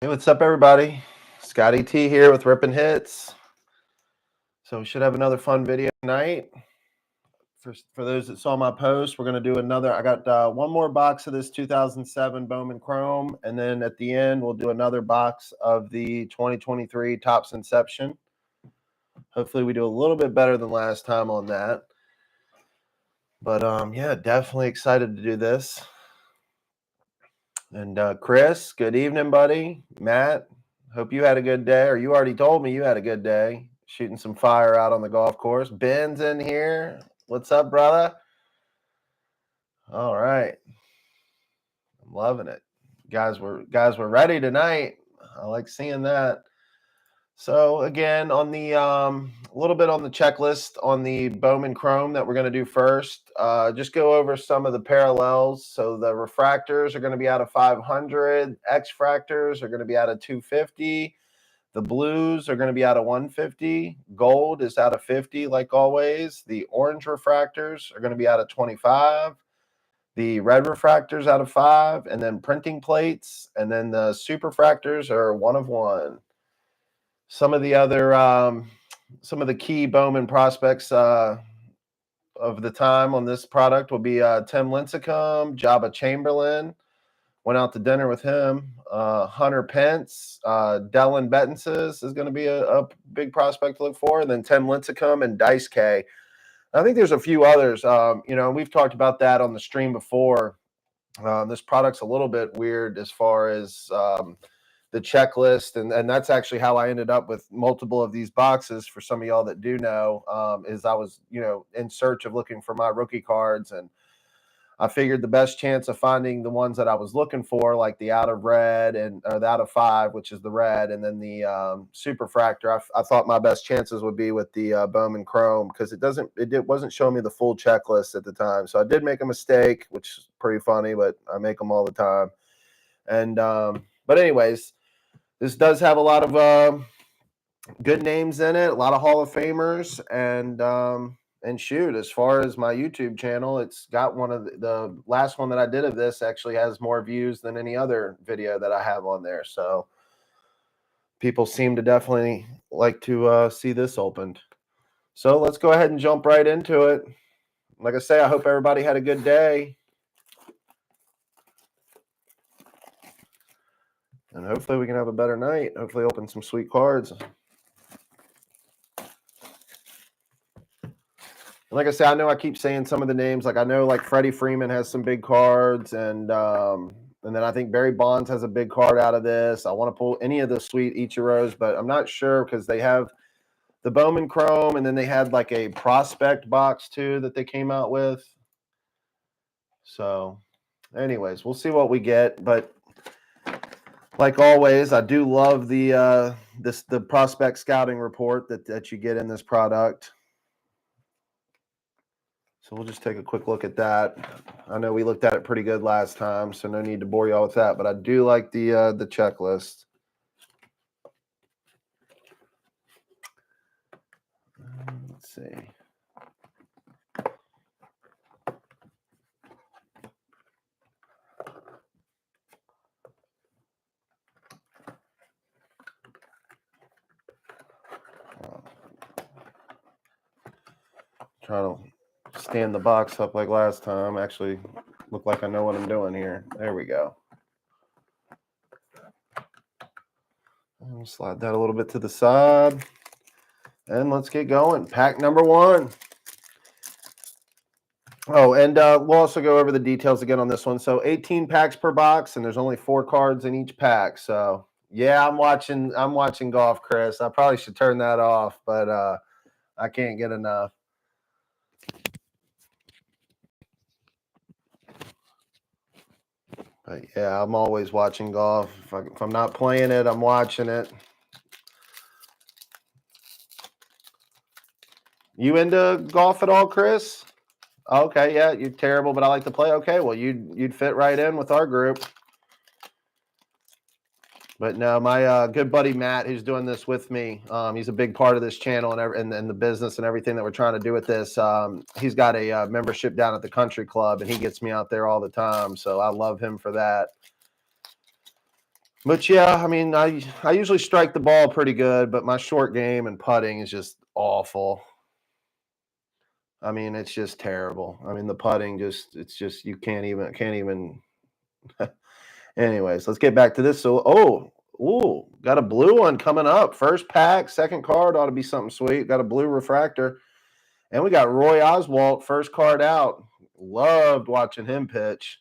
Hey, what's up, everybody? Scotty T here with Rippin' Hits. So we should have another fun video tonight. For those that saw my post, we're going to do another. I got one more box of this 2007 Bowman Chrome, and then at the end, we'll do another box of the 2023 Topps Inception. Hopefully, we do a little bit better than last time on that. But yeah, definitely excited to do this. And Chris, good evening, buddy. Matt, hope you had a good day, or you already told me you had a good day shooting some fire out on the golf course. Ben's in here. What's up, brother? All right. I'm loving it. Guys were ready tonight. I like seeing that. So again, on the a little bit on the checklist on the Bowman Chrome that we're going to do first, just go over some of the parallels. So the refractors are going to be out of 500. X-fractors are going to be out of 250. The blues are going to be out of 150. Gold is out of 50, like always. The orange refractors are going to be out of 25. The red refractors out of 5, and then printing plates, and then the superfractors are 1 of 1. Some of the other, some of the key Bowman prospects of the time on this product will be Tim Lincecum, Jabba Chamberlain. Went out to dinner with him. Hunter Pence, Dellin Betances is going to be a big prospect to look for. And then Tim Lincecum and Dice K. I think there's a few others. We've talked about that on the stream before. This product's a little bit weird as far as the checklist, and that's actually how I ended up with multiple of these boxes. For some of y'all that do know, is I was in search of looking for my rookie cards, and I figured the best chance of finding the ones that I was looking for, like the out of red or the out of 5, which is the red, and then the superfractor, I thought my best chances would be with the Bowman Chrome, because it wasn't showing me the full checklist at the time. So I did make a mistake, which is pretty funny, but I make them all the time. And but anyways, this does have a lot of good names in it, a lot of Hall of Famers, and shoot, as far as my YouTube channel, it's got one of the last one that I did of this actually has more views than any other video that I have on there. So people seem to definitely like to see this opened. So let's go ahead and jump right into it. Like I say, I hope everybody had a good day. And hopefully we can have a better night. Hopefully open some sweet cards. Like I said, I know I keep saying some of the names. Like I know, like Freddie Freeman has some big cards, and then I think Barry Bonds has a big card out of this. I want to pull any of the sweet Ichiros, but I'm not sure because they have the Bowman Chrome, and then they had like a prospect box too that they came out with. So, anyways, we'll see what we get. But like always, I do love the prospect scouting report that you get in this product. So we'll just take a quick look at that. I know we looked at it pretty good last time, so no need to bore y'all with that. But I do like the checklist. Let's see. Try to stand the box up like last time. Actually, look like I know what I'm doing here. There we go. I'll slide that a little bit to the side. And let's get going. Pack number 1. Oh, and we'll also go over the details again on this one. So 18 packs per box, and there's only 4 cards in each pack. So yeah, I'm watching golf, Chris. I probably should turn that off, but I can't get enough. But yeah, I'm always watching golf. If I'm not playing it, I'm watching it. You into golf at all, Chris? Okay, yeah, you're terrible, but I like to play. Okay, well, you'd fit right in with our group. But no, my good buddy Matt, who's doing this with me, he's a big part of this channel and the business and everything that we're trying to do with this. He's got a membership down at the country club, and he gets me out there all the time. So I love him for that. But yeah, I mean, I usually strike the ball pretty good, but my short game and putting is just awful. I mean, it's just terrible. I mean, the putting it's just you can't even. Anyways, let's get back to this. So, ooh, got a blue one coming up. First pack, second card ought to be something sweet. Got a blue refractor. And we got Roy Oswalt, first card out. Loved watching him pitch.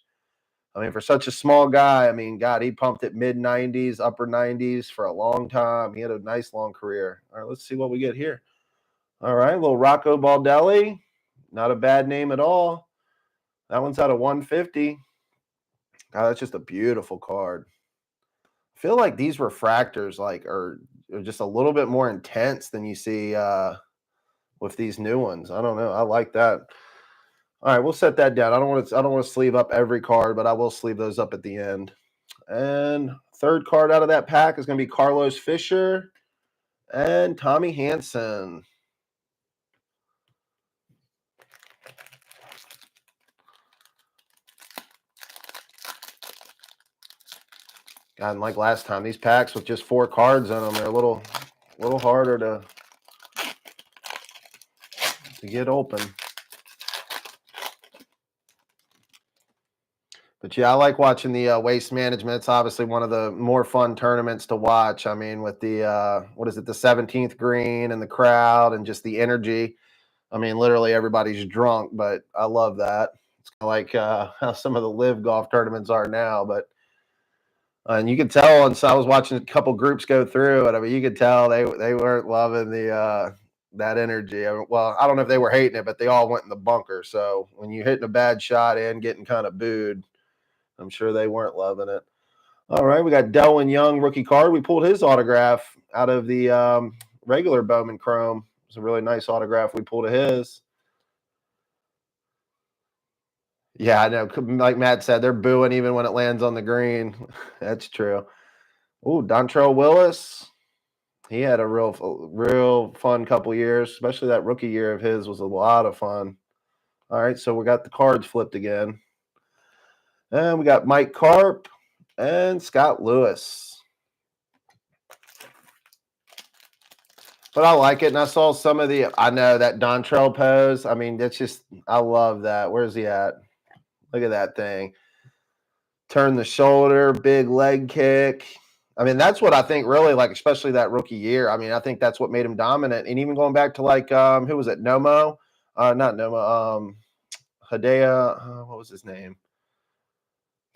I mean, for such a small guy, I mean, God, he pumped it mid 90s, upper 90s for a long time. He had a nice long career. All right, let's see what we get here. All right, little Rocco Baldelli. Not a bad name at all. That one's out of 150. God, that's just a beautiful card. I feel like these refractors are just a little bit more intense than you see with these new ones. I don't know. I like that. All right, we'll set that down. I don't want to sleeve up every card, but I will sleeve those up at the end. And third card out of that pack is going to be Carlos Fisher and Tommy Hanson. God, and like last time, these packs with just 4 cards in them, they're a little harder to get open. But yeah, I like watching the Waste Management. It's obviously one of the more fun tournaments to watch. I mean, with the what is it, the 17th green and the crowd and just the energy. I mean, literally everybody's drunk, but I love that. It's kind of like how some of the live golf tournaments are now. But and you could tell, and so I was watching a couple groups go through, and I mean, you could tell they weren't loving the that energy. I mean, well, I don't know if they were hating it, but they all went in the bunker. So when you're hitting a bad shot and getting kind of booed, I'm sure they weren't loving it. All right, we got Delwyn Young, rookie card. We pulled his autograph out of the regular Bowman Chrome. It's a really nice autograph we pulled of his. Yeah, I know. Like Matt said, they're booing even when it lands on the green. That's true. Ooh, Dontrell Willis. He had a real fun couple years, especially that rookie year of his was a lot of fun. All right, so we got the cards flipped again. And we got Mike Karp and Scott Lewis. But I like it, and I saw some of I know that Dontrell pose. I mean, that's just, I love that. Where's he at? Look at that thing. Turn the shoulder, big leg kick. I mean, that's what I think really, like, especially that rookie year. I mean, I think that's what made him dominant. And even going back to like, who was it? Nomo? Not Nomo. Hideo. What was his name?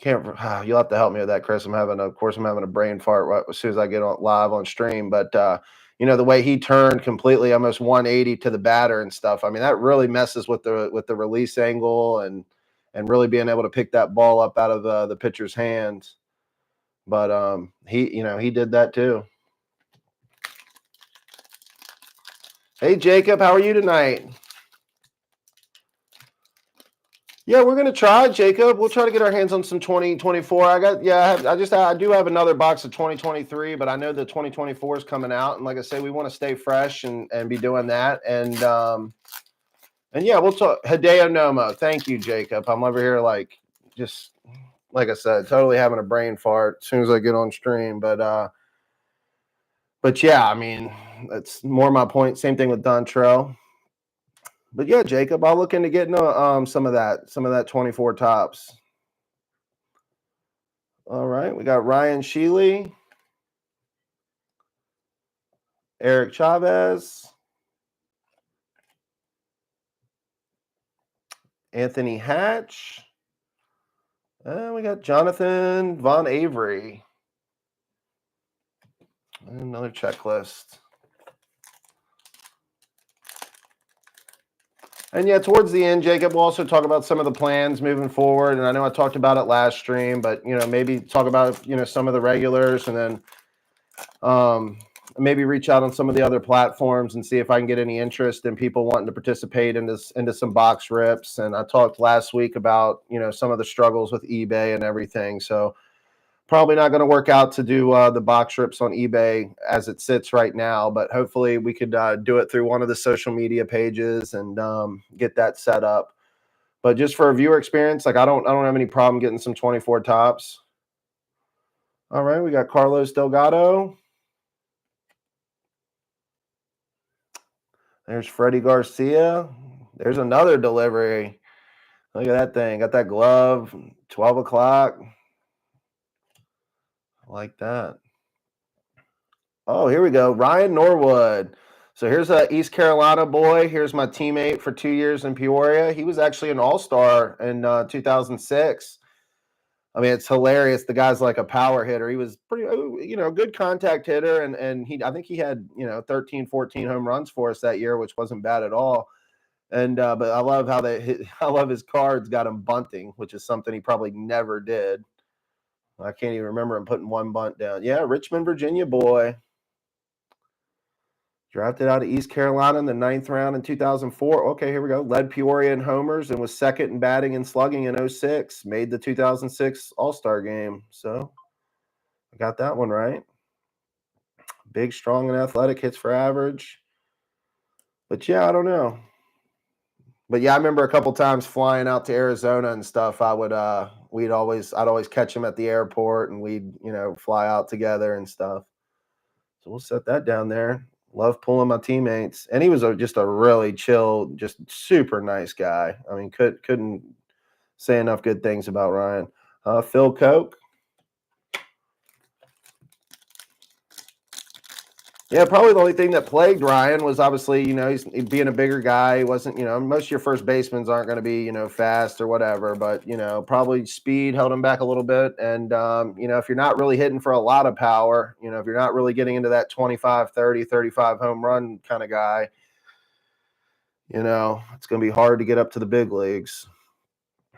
Can't. You'll have to help me with that, Chris. I'm having a brain fart right as soon as I get on live on stream. But you know, the way he turned completely, almost 180 to the batter and stuff. I mean, that really messes with the release angle and really being able to pick that ball up out of the pitcher's hands. But he did that too. Hey, Jacob, how are you tonight? Yeah, we're gonna try, Jacob. We'll try to get our hands on some 2024. I do have another box of 2023, but I know the 2024 is coming out, and like I say, we want to stay fresh and be doing that. And yeah, we'll talk Hideo Nomo. Thank you, Jacob. I'm over here just like I said, totally having a brain fart as soon as I get on stream. But yeah, I mean, that's more my point. Same thing with Dontrell. But yeah, Jacob, I'll look into getting some of that 24 tops. All right, we got Ryan Sheely, Eric Chavez, Anthony Hatch, and we got Jonathan Von Avery. And another checklist. And yeah, towards the end, Jacob, we'll also talk about some of the plans moving forward. And I know I talked about it last stream, but maybe talk about some of the regulars, and then maybe reach out on some of the other platforms and see if I can get any interest in people wanting to participate into some box rips. And I talked last week about some of the struggles with eBay and everything. So probably not going to work out to do the box rips on eBay as it sits right now, but hopefully we could do it through one of the social media pages and get that set up. But just for a viewer experience, like I don't have any problem getting some 24 tops. All right, we got Carlos Delgado. There's Freddie Garcia. There's another delivery. Look at that thing. Got that glove. 12 o'clock. I like that. Oh, here we go. Ryan Norwood. So here's a East Carolina boy. Here's my teammate for 2 years in Peoria. He was actually an all-star in 2006. I mean, it's hilarious. The guy's like a power hitter. He was pretty, good contact hitter. And I think he had, 13, 14 home runs for us that year, which wasn't bad at all. And, but I love how I love his cards got him bunting, which is something he probably never did. I can't even remember him putting one bunt down. Yeah, Richmond, Virginia boy. Drafted out of East Carolina in the 9th round in 2004. Okay, here we go. Led Peoria in homers and was second in batting and slugging in 06. Made the 2006 All-Star game. So I got that one right. Big, strong, and athletic, hits for average. But yeah, I don't know. But yeah, I remember a couple times flying out to Arizona and stuff. I'd always catch him at the airport and we'd, fly out together and stuff. So we'll set that down there. Love pulling my teammates. And he was just a really chill, just super nice guy. I mean, couldn't say enough good things about Ryan. Phil Koch. Yeah, probably the only thing that plagued Ryan was obviously, he's being a bigger guy. He wasn't, most of your first basemen aren't going to be, fast or whatever, but, probably speed held him back a little bit. And, if you're not really hitting for a lot of power, if you're not really getting into that 25, 30, 35 home run kind of guy, it's going to be hard to get up to the big leagues.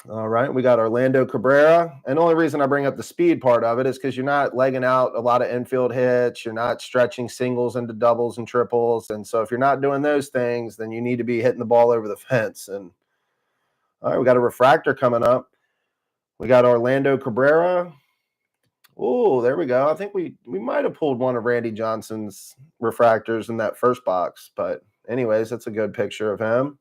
All right, we got Orlando Cabrera. And the only reason I bring up the speed part of it is because you're not legging out a lot of infield hits. You're not stretching singles into doubles and triples. And so if you're not doing those things, then you need to be hitting the ball over the fence. And all right, we got a refractor coming up. We got Orlando Cabrera. Oh, there we go. I think we might have pulled one of Randy Johnson's refractors in that first box. But anyways, that's a good picture of him.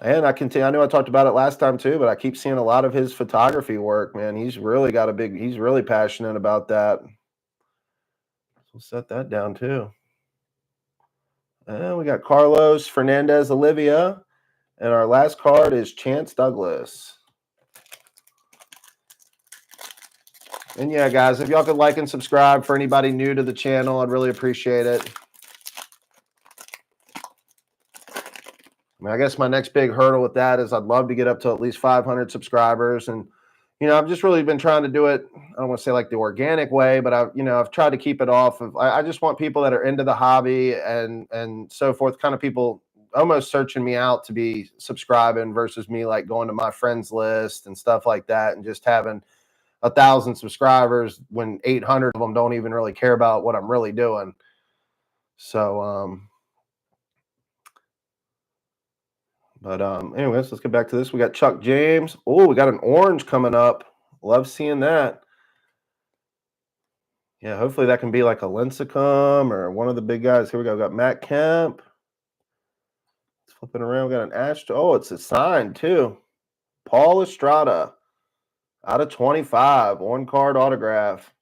And I know I talked about it last time too, but I keep seeing a lot of his photography work, man. He's really passionate about that. So we'll set that down too. And we got Carlos Fernandez Olivia. And our last card is Chance Douglas. And yeah, guys, if y'all could like and subscribe for anybody new to the channel, I'd really appreciate it. I guess my next big hurdle with that is I'd love to get up to at least 500 subscribers. And, I've just really been trying to do it. I don't want to say like the organic way, but I've tried to keep it off of, I just want people that are into the hobby and so forth, kind of people almost searching me out to be subscribing versus me like going to my friends list and stuff like that. And just having 1,000 subscribers when 800 of them don't even really care about what I'm really doing. So, But anyways, let's get back to this. We got Chuck James. Oh, we got an orange coming up. Love seeing that. Yeah, hopefully that can be like a Lincecum or one of the big guys. Here we go. We got Matt Kemp. Let's flip it around. We got an Astro. Oh, it's a sign too. Paul Estrada out of 25. On-card autograph.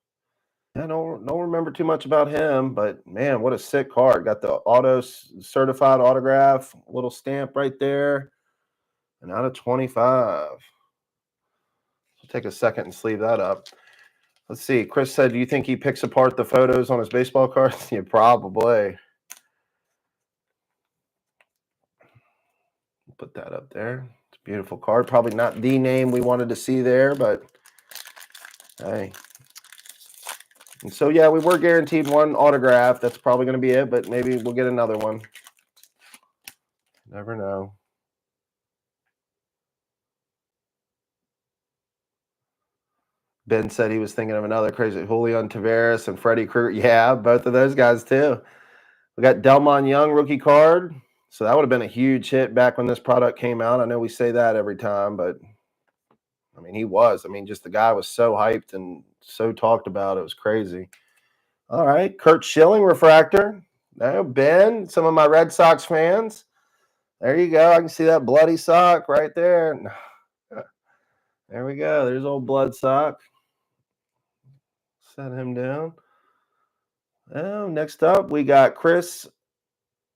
I don't remember too much about him, but man, what a sick card. Got the auto certified autograph, little stamp right there. And out of 25. Take a second and sleeve that up. Let's see. Chris said, do you think he picks apart the photos on his baseball cards? Yeah, probably. Put that up there. It's a beautiful card. Probably not the name we wanted to see there, but hey. And so, yeah, we were guaranteed one autograph. That's probably going to be it, but maybe we'll get another one. Never know. Ben said he was thinking of another crazy Julian Taveras and Freddie Krueger. Yeah, both of those guys too. We got Delmon Young rookie card. So that would have been a huge hit back when this product came out. I know we say that every time, but I mean, he was. I mean, just the guy was so hyped and so talked about. It was crazy. All right. Kurt Schilling refractor. Now, Ben, some of my Red Sox fans. There you go. I can see that bloody sock right there. There we go. There's old blood sock. Set him down. Oh, next up, we got Chris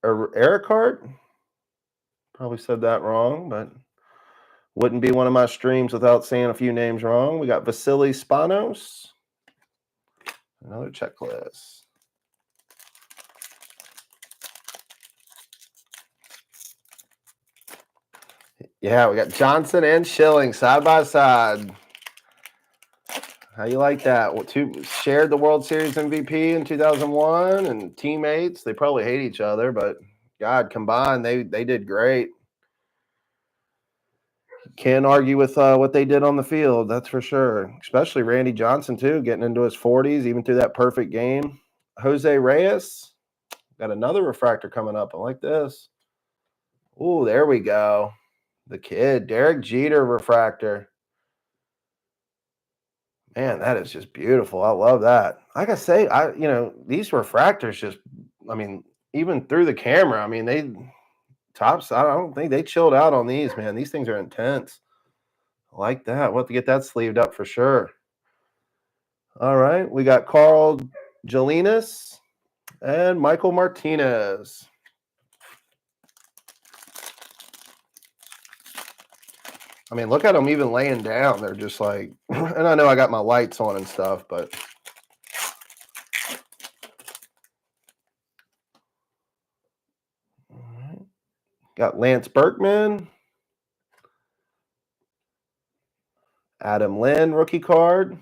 Ericart. Probably said that wrong, but wouldn't be one of my streams without saying a few names wrong. We got Vasily Spanos. Another checklist. Yeah, we got Johnson and Schilling side by side. How you like that? Well, two shared the World Series MVP in 2001 and teammates. They probably hate each other, but God, combined, they did great. Can't argue with what they did on the field, that's for sure. Especially Randy Johnson, too, getting into his 40s, even through that perfect game. Jose Reyes, got another refractor coming up. I like this. Ooh, there we go. The kid, Derek Jeter refractor. Man, that is just beautiful. I love that. Like I say, these refractors just, I mean, even through the camera, I mean, I don't think they chilled out on these, man. These things are intense. I like that. We'll have to get that sleeved up for sure. All right. We got Carl Jelinas and Michael Martinez. I mean, look at them even laying down. They're just like, and I know I got my lights on and stuff, but. All right. Got Lance Berkman. Adam Lynn, rookie card.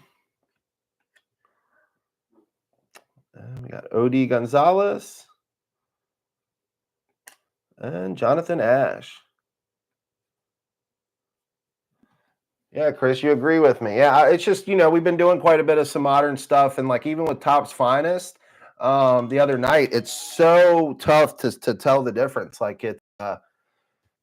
And we got O.D. Gonzalez. And Jonathan Ash. Yeah, Chris, you agree with me. Yeah, it's just, we've been doing quite a bit of some modern stuff. And like even with Topps Finest, the other night, it's so tough to tell the difference. Like I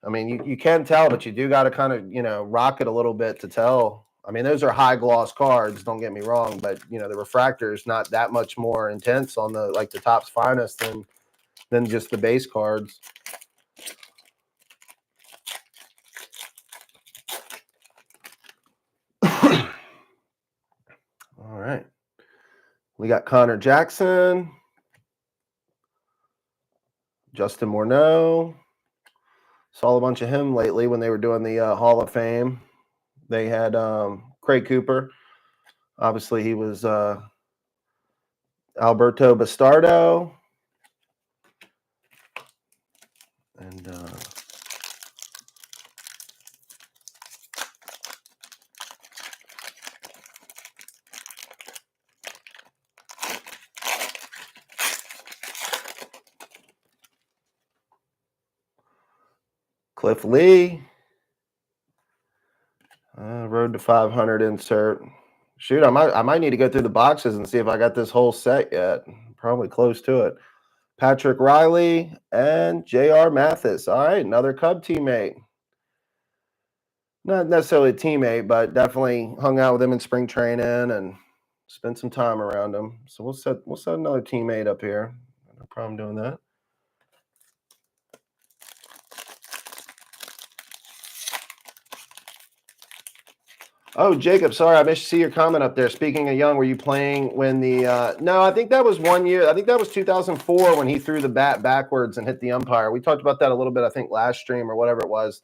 mean, you can tell, but you do got to kind of, rock it a little bit to tell. I mean, those are high gloss cards, don't get me wrong, but the refractor is not that much more intense on the Topps Finest than just the base cards. All right. We got Connor Jackson, Justin Morneau. Saw a bunch of him lately when they were doing the Hall of Fame. They had Craig Cooper. Obviously, he was Alberto Bastardo. And Cliff Lee. Road to 500 insert. Shoot, I might need to go through the boxes and see if I got this whole set yet. Probably close to it. Patrick Riley and J.R. Mathis. All right, another Cub teammate. Not necessarily a teammate, but definitely hung out with him in spring training and spent some time around him. So we'll set another teammate up here. No problem doing that. Oh, Jacob, sorry, I missed to see your comment up there. Speaking of Young, were you playing when the no, I think that was 1 year. I think that was 2004 when he threw the bat backwards and hit the umpire. We talked about that a little bit, I think, last stream or whatever it was.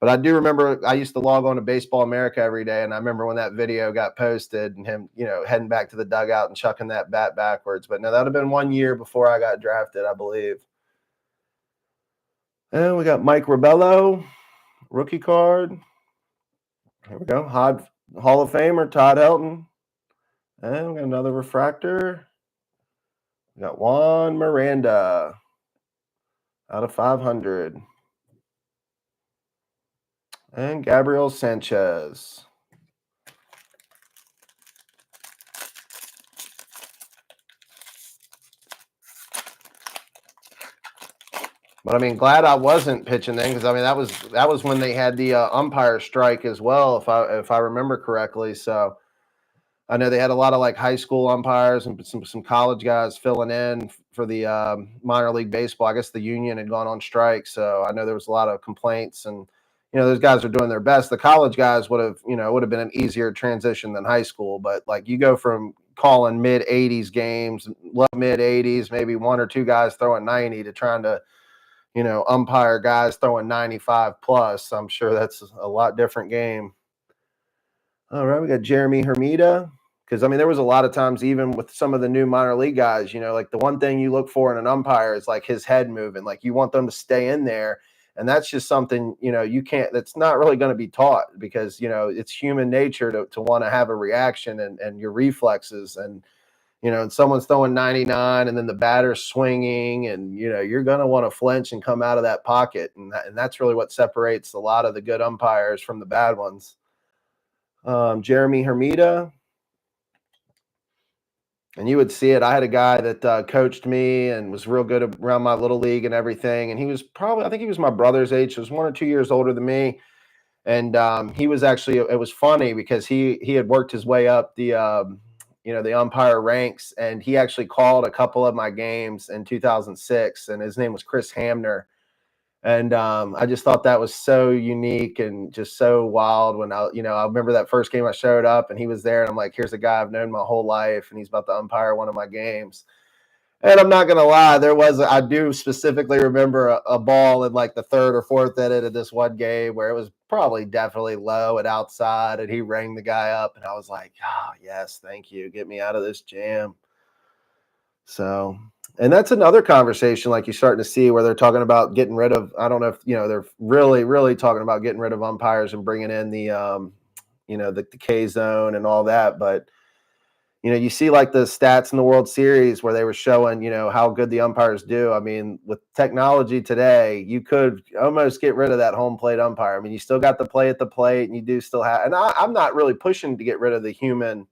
But I do remember I used to log on to Baseball America every day, and I remember when that video got posted and him, heading back to the dugout and chucking that bat backwards. But no, that would have been 1 year before I got drafted, I believe. And we got Mike Ribello, rookie card. Here we go. Hall of Famer Todd Helton. And we got another refractor. We got Juan Miranda out of 500. And Gabriel Sanchez. But I mean, glad I wasn't pitching then, because I mean that was when they had the umpire strike as well, if I remember correctly. So I know they had a lot of high school umpires and some college guys filling in for the minor league baseball. I guess the union had gone on strike, so I know there was a lot of complaints, and those guys are doing their best. The college guys would have been an easier transition than high school, but you go from calling mid-80s games, low mid-80s, maybe one or two guys throwing 90 to trying to, umpire guys throwing 95 plus. I'm sure that's a lot different game. All right, we got Jeremy Hermida. Because, I mean, there was a lot of times, even with some of the new minor league guys, like the one thing you look for in an umpire is like his head moving. Like you want them to stay in there. And that's just something, you can't, that's not really going to be taught because, it's human nature to want to have a reaction and your reflexes. And, and someone's throwing 99 and then the batter's swinging and, you're going to want to flinch and come out of that pocket. And that's really what separates a lot of the good umpires from the bad ones. Jeremy Hermida. And you would see it. I had a guy that coached me and was real good around my little league and everything. And he was I think he was my brother's age. So he was 1 or 2 years older than me. And he was actually, it was funny because he had worked his way up the umpire ranks. And he actually called a couple of my games in 2006. And his name was Chris Hamner. And I just thought that was so unique and just so wild when I remember that first game I showed up and he was there and I'm like, here's a guy I've known my whole life and he's about to umpire one of my games. And I'm not going to lie, I do specifically remember a ball in like the third or fourth inning of this one game where it was probably definitely low and outside and he rang the guy up and I was like, oh, yes, thank you. Get me out of this jam. So, and that's another conversation like you're starting to see where they're talking about getting rid of, I don't know if, they're really, really talking about getting rid of umpires and bringing in the, the K zone and all that. But, you see like the stats in the World Series where they were showing, how good the umpires do. I mean, with technology today, you could almost get rid of that home plate umpire. I mean, you still got the play at the plate and you do still have, and I'm not really pushing to get rid of the human.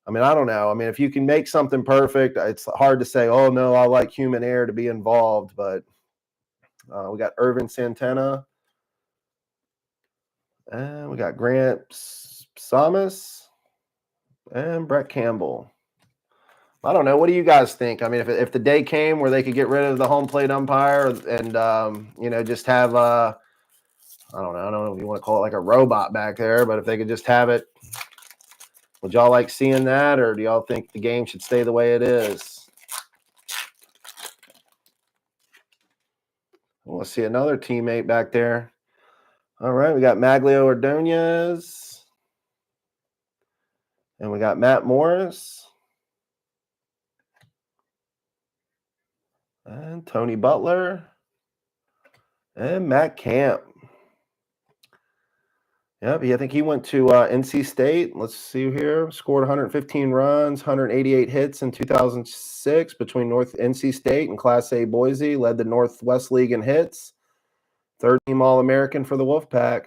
I mean, I don't know. I mean, if you can make something perfect, it's hard to say, oh, no, I like human error to be involved. But we got Irvin Santana. And we got Grant Samus and Brett Campbell. I don't know. What do you guys think? I mean, if the day came where they could get rid of the home plate umpire and, just have, I don't know if you want to call it like a robot back there, but if they could just have it, would y'all like seeing that, or do y'all think the game should stay the way it is? We'll see another teammate back there. All right, we got Maglio Ordonez. And we got Matt Morris. And Tony Butler. And Matt Camp. Yep, I think he went to NC State. Let's see here. Scored 115 runs, 188 hits in 2006 between North NC State and Class A Boise. Led the Northwest League in hits. Third team All-American for the Wolfpack.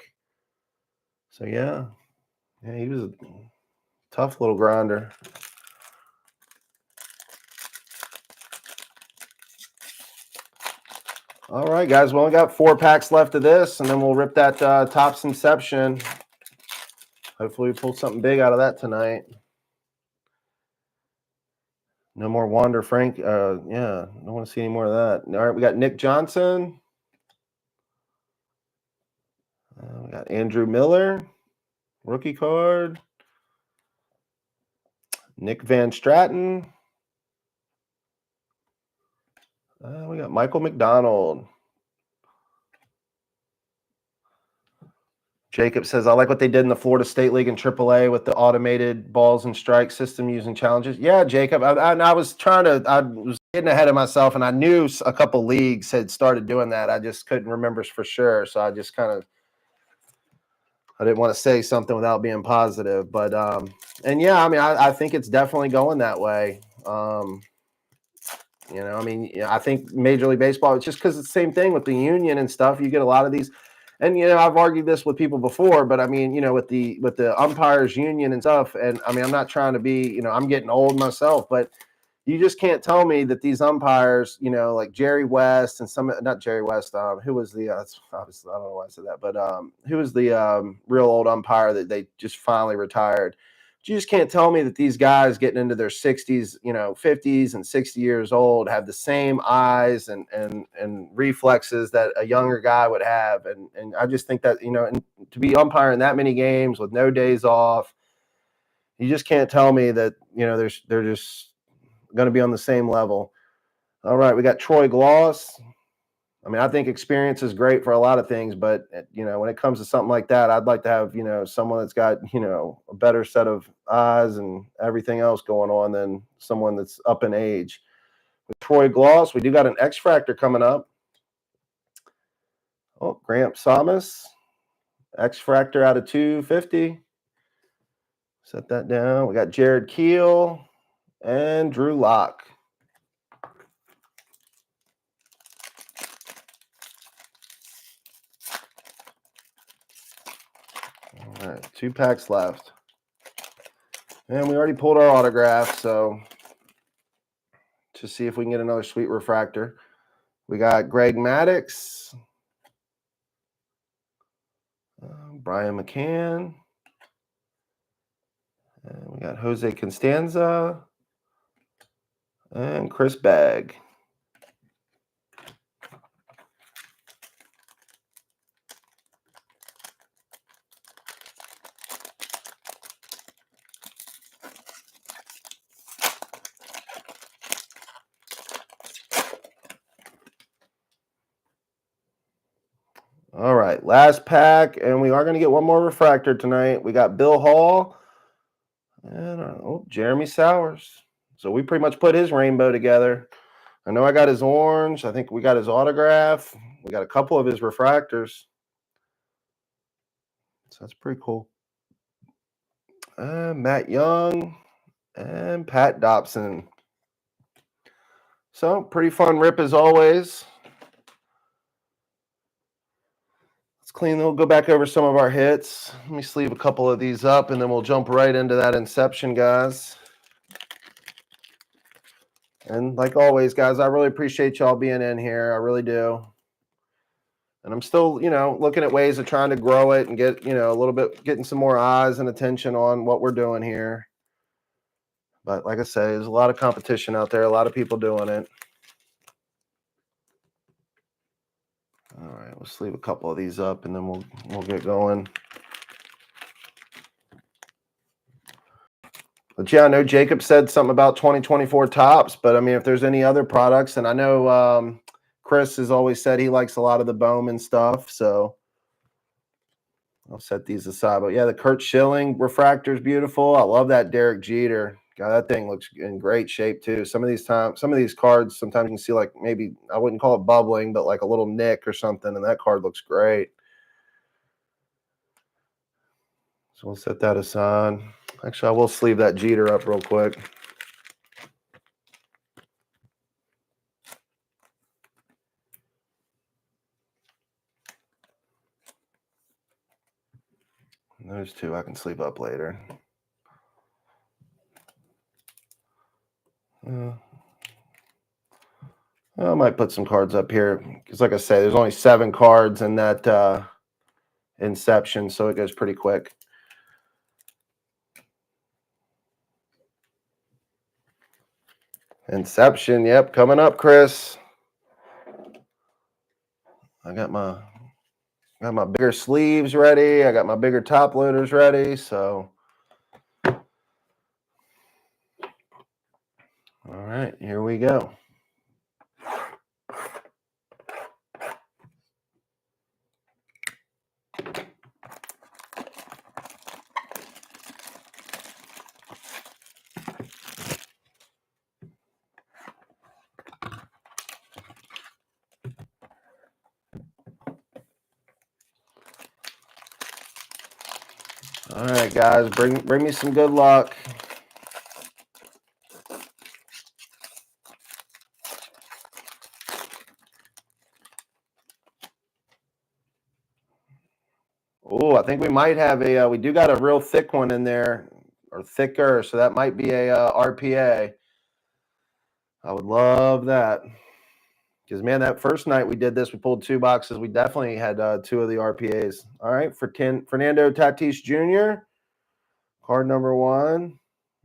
So, yeah, he was a tough little grinder. All right, guys. We only got 4 packs left of this, and then we'll rip that Topps Inception. Hopefully we pull something big out of that tonight. No more Wander Frank. Yeah, don't want to see any more of that. All right, we got Nick Johnson. We got Andrew Miller. Rookie card. Nick Van Stratton. We got Michael McDonald. Jacob says, I like what they did in the Florida State League and AAA with the automated balls and strike system using challenges. Yeah, Jacob, I was getting ahead of myself, and I knew a couple leagues had started doing that. I just couldn't remember for sure, so I just I didn't want to say something without being positive. But, and yeah, I mean, I think it's definitely going that way. I think Major League Baseball, it's just because it's the same thing with the union and stuff. You get a lot of these. And, I've argued this with people before, but I mean, with the umpires union and stuff, and I mean, I'm not trying to be, I'm getting old myself, but you just can't tell me that these umpires, like Jerry West and not Jerry West, who was the, obviously, I don't know why I said that, but who was the real old umpire that they just finally retired? You just can't tell me that these guys getting into their 60s, 50s and 60 years old have the same eyes and reflexes that a younger guy would have. And I just think that, and to be umpiring that many games with no days off, You just can't tell me that, they're just going to be on the same level. All right, we got Troy Gloss. I mean, I think experience is great for a lot of things, but when it comes to something like that, I'd like to have, someone that's got, a better set of eyes and everything else going on than someone that's up in age. With Troy Gloss, we do got an X-Fractor coming up. Oh, Grant Samus, X-Fractor out of 250. Set that down. We got Jared Keel and Drew Lock. All right, 2 packs left. And we already pulled our autograph, so to see if we can get another sweet refractor. We got Greg Maddux, Brian McCann, and we got Jose Constanza and Chris Bagg. All right, last pack, and we are going to get one more refractor tonight. We got Bill Hall and Jeremy Sowers. So we pretty much put his rainbow together. I know I got his orange. I think we got his autograph. We got a couple of his refractors. So that's pretty cool. Matt Young and Pat Dobson. So pretty fun rip as always. We'll go back over some of our hits. Let me sleeve a couple of these up, and then we'll jump right into that Inception, guys. And like always, guys, I really appreciate y'all being in here. I really do. And I'm still, looking at ways of trying to grow it and get, a little bit, getting some more eyes and attention on what we're doing here. But like I say, there's a lot of competition out there, a lot of people doing it. All right, we'll sleeve a couple of these up, and then we'll get going. But yeah, I know Jacob said something about 2024 tops, but I mean, if there's any other products, and I know Chris has always said he likes a lot of the Bowman stuff, so I'll set these aside. But yeah, the Kurt Schilling refractor is beautiful. I love that Derek Jeter. God, that thing looks in great shape too. Some of these cards, sometimes you can see like maybe I wouldn't call it bubbling, but like a little nick or something, and that card looks great. So we'll set that aside. Actually, I will sleeve that Jeter up real quick. And those two I can sleeve up later. I might put some cards up here because, like I say, there's only 7 cards in that Inception, so it goes pretty quick. Inception, yep, coming up, Chris. I got my bigger sleeves ready. I got my bigger top loaders ready. So, all right, here we go. All right, guys, bring me some good luck. Oh, I think we might have we do got a real thick one in there, or thicker, so that might be a RPA. I would love that. Because, man, that first night we did this, we pulled 2 boxes. We definitely had 2 of the RPAs. All right, for Fernando Tatis Jr., card number 1.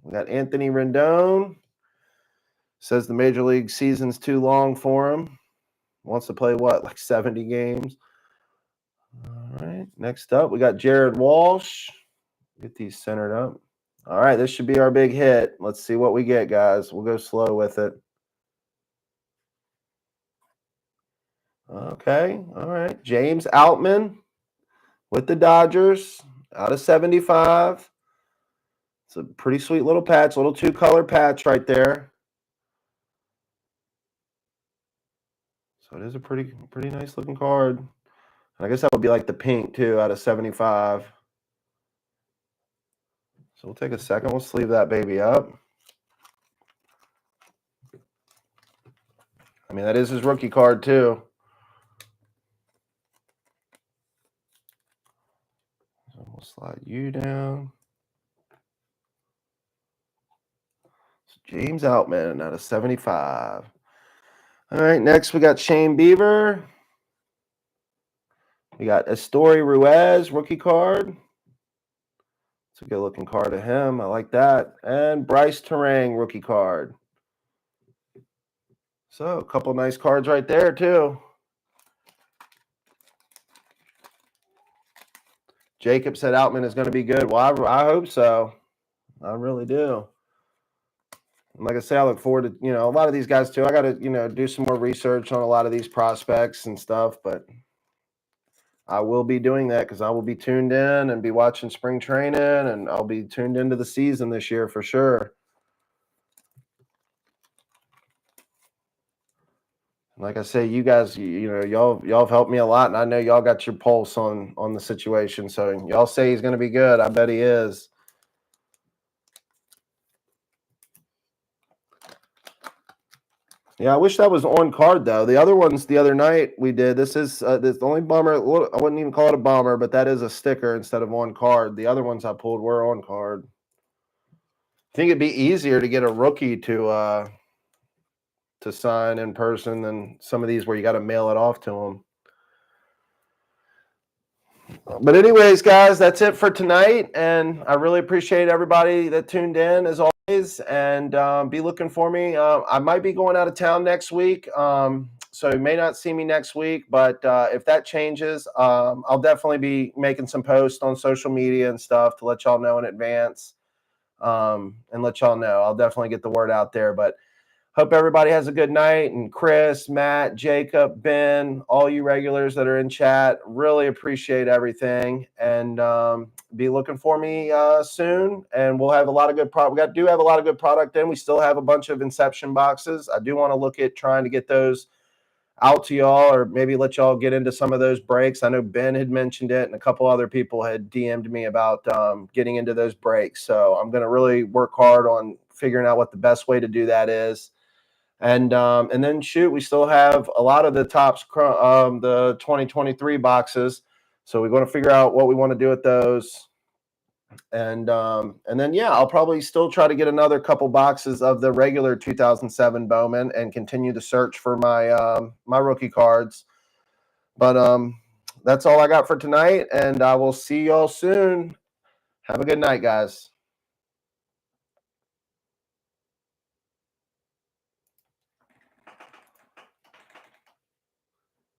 We got Anthony Rendon. Says the Major League season's too long for him. Wants to play, like 70 games. All right, next up, we got Jared Walsh. Get these centered up. All right, this should be our big hit. Let's see what we get, guys. We'll go slow with it. Okay, all right. James Outman with the Dodgers out of 75. It's a pretty sweet little patch, little 2-color patch right there. So it is a pretty nice looking card. And I guess that would be like the pink too out of 75. So we'll take a second. We'll sleeve that baby up. I mean, that is his rookie card too. So we'll slide you down. So James Outman out of 75. All right, next we got Shane Bieber. We got Estoy Ruiz, rookie card. It's a good looking card of him. I like that. And Bryce Terang, rookie card. So a couple nice cards right there too. Jacob said Outman is going to be good. Well, I hope so. I really do. And like I say, I look forward to, a lot of these guys too. I got to, do some more research on a lot of these prospects and stuff, but I will be doing that because I will be tuned in and be watching spring training, and I'll be tuned into the season this year for sure. Like I say, you guys, y'all have helped me a lot, and I know y'all got your pulse on the situation. So y'all say he's going to be good. I bet he is. Yeah, I wish that was on card though. The other ones the other night we did. This is the only bummer. I wouldn't even call it a bomber, but that is a sticker instead of on card. The other ones I pulled were on card. I think it'd be easier to get a rookie to sign in person than some of these where you got to mail it off to them. But anyways, guys, that's it for tonight, and I really appreciate everybody that tuned in as always, and be looking for me. I might be going out of town next week, so you may not see me next week, but if that changes, I'll definitely be making some posts on social media and stuff to let y'all know in advance, and let y'all know. I'll definitely get the word out there, but hope everybody has a good night. And Chris, Matt, Jacob, Ben, all you regulars that are in chat, really appreciate everything. And be looking for me soon. And we'll have a lot of good product. We do have a lot of good product in. We still have a bunch of Inception boxes. I do want to look at trying to get those out to y'all, or maybe let y'all get into some of those breaks. I know Ben had mentioned it, and a couple other people had DM'd me about getting into those breaks. So I'm going to really work hard on figuring out what the best way to do that is. And then shoot, we still have a lot of the Topps the 2023 boxes, so we're going to figure out what we want to do with those. And then yeah, I'll probably still try to get another couple boxes of the regular 2007 Bowman and continue the search for my my rookie cards. But that's all I got for tonight, and I will see y'all soon. Have a good night, guys.